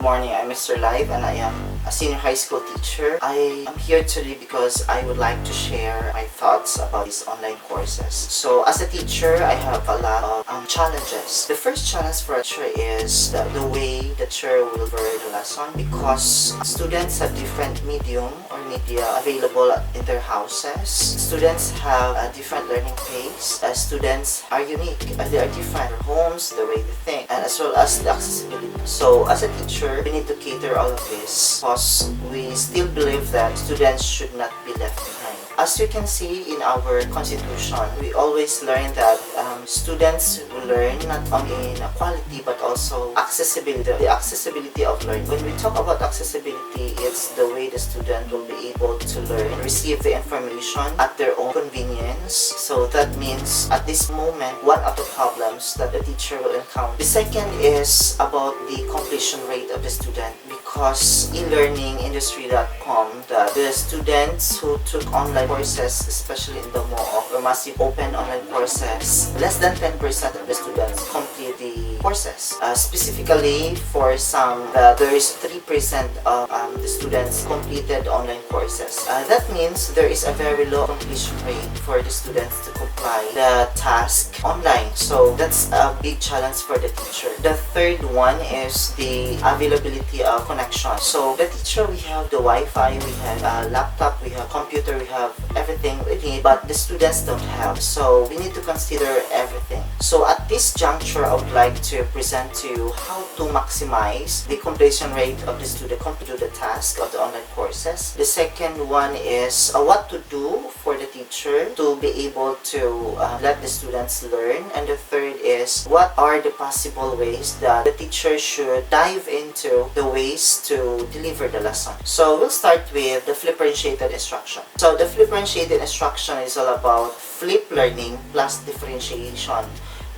Morning, I'm Mr. Live and I am a senior high school teacher. I am here today because I would like to share my thoughts about these online courses. So as a teacher, I have a lot of challenges. The first challenge for a teacher is the way the teacher will deliver the lesson, because students have different medium or media available in their houses. Students have a different learning pace. Students are unique. They are different. Their homes, the way they think, and as well as the accessibility. So as a teacher, we need to cater all of this because we still believe that students should not be left behind. As you can see in our constitution, we always learn that students will learn not only in quality but also accessibility, the accessibility of learning. When we talk about accessibility, it's the way the student will be able to learn and receive the information at their own convenience. So that means at this moment, one of the problems that the teacher will encounter. The second is about the completion rate of the student, because elearningindustry.com, the students who took online courses, especially in the MOOC or massive open online courses, less than 10% of the students complete the courses. Specifically for some, there is 3% of the students completed online courses. That means there is a very low completion rate for the students to comply the task online. So that's a big challenge for the teacher. The third one is the availability of connection. So the teacher, we have the Wi-Fi, we have a laptop, we have computer, we have everything we need, but the students don't have. So we need to consider everything. So at this juncture, I would like to present to you how to maximize the completion rate of the student complete the task of the online courses. The second one is what to do for the teacher to be able to let the students learn. And the third is what are the possible ways that the teacher should dive into the ways to deliver the lesson. So we'll start with the differentiated instruction. So the differentiated instruction is all about flip learning plus differentiation.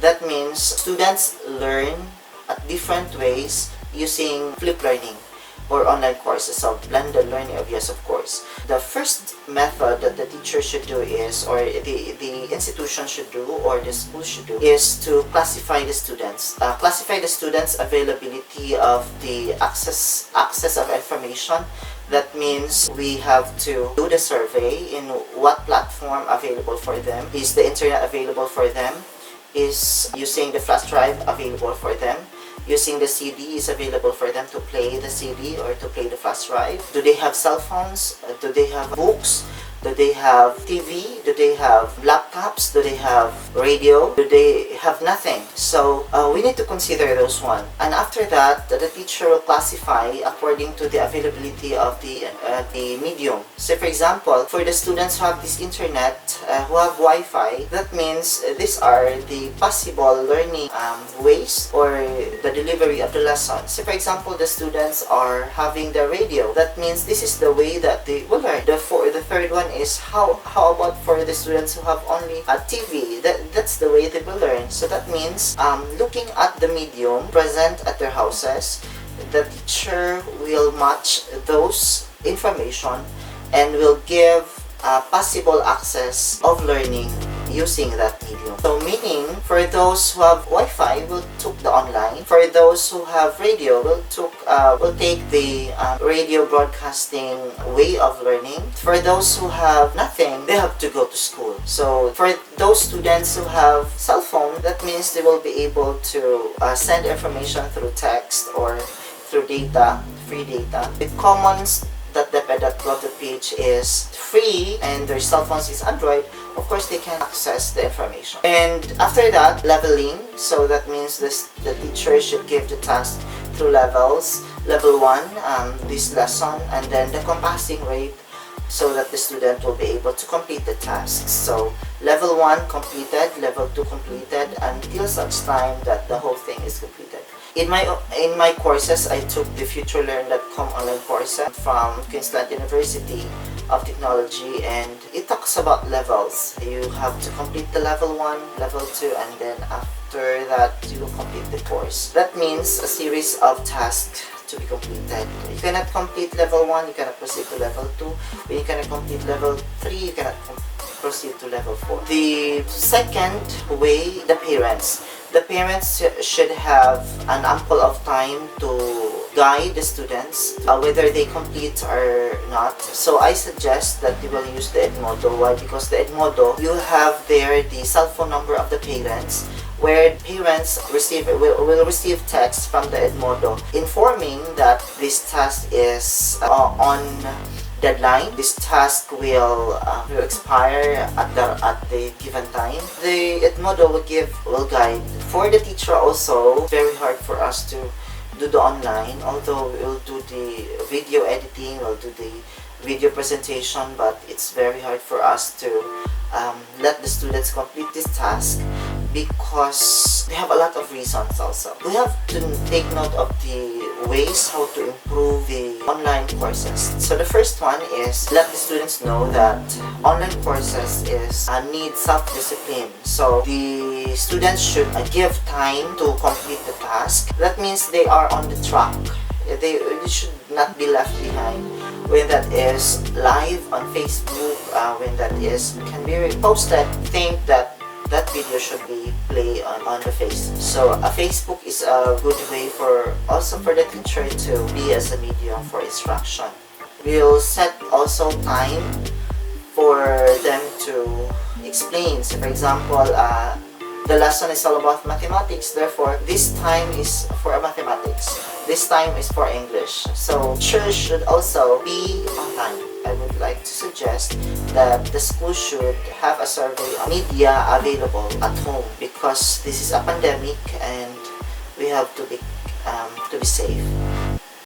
That means students learn at different ways using flip learning or online courses, so blended learning, yes, of course. The first method that the teacher should do is, or the institution should do, or the school should do, is to classify the students. Classify the students' availability of the access of information. That means we have to do the survey in what platform available for them. Is the internet available for them? Is using the flash drive available for them? Using the CD is available for them to play the CD or to play the flash drive? Do they have cell phones? Do they have books? Do they have TV? Do they have laptops? Do they have radio? Do they have nothing? So we need to consider those one. And after that, the teacher will classify according to the availability of the medium. So for example, for the students who have this internet, who have Wi-Fi, that means these are the possible learning ways or the delivery of the lesson. So for example, the students are having the radio. That means this is the way that they will learn. The third one is how about for the students who have only a TV? That's the way they will learn. So that means looking at the medium present at their houses, the teacher will match those information and will give possible access of learning using that medium. So meaning, for those who have Wi-Fi, will took the online. For those who have radio, will take the radio broadcasting way of learning. For those who have nothing, they have to go to school. So for those students who have cell phone, that means they will be able to send information through text or through data, free data. The commons .deped.gov.ph is free and their cell phones is Android, of course they can access the information. And after that, leveling, so that means the teacher should give the task through levels. Level 1, this lesson, and then the compassing rate, so that the student will be able to complete the tasks. So level 1 completed, level 2 completed, until such time that the whole thing is completed. In my courses, I took the FutureLearn.com online course from Queensland University of Technology, and it talks about levels. You have to complete the level 1, level 2, and then after that, you will complete the course. That means a series of tasks to be completed. You cannot complete level 1, you cannot proceed to level 2. When you cannot complete level 3, you cannot proceed to level 4. The second way, the parents. The parents should have an ample of time to guide the students whether they complete or not. So I suggest that you will use the Edmodo. Why? Because the Edmodo, you have there the cell phone number of the parents, where parents will receive text from the Edmodo informing that this task is on deadline. This task will expire at the given time. The Edmodo will guide. For the teacher also, it's very hard for us to do the online, although we'll do the video editing, we'll do the video presentation, but it's very hard for us to let the students complete this task because they have a lot of reasons also. We have to take note of the ways how to improve the online courses. So the first one is let the students know that online courses need self-discipline. So the students should give time to complete the task. That means they are on the track. They should not be left behind. When that is live on Facebook, when that can be reposted, think that video should be played on the Facebook. So a Facebook is a good way also for the teacher to be as a medium for instruction. We'll set also time for them to explain. So for example, the lesson is all about mathematics, therefore this time is for mathematics, this time is for English. So teachers should also be on time. I would like to suggest that the school should have a survey of media available at home, because this is a pandemic and we have to be safe.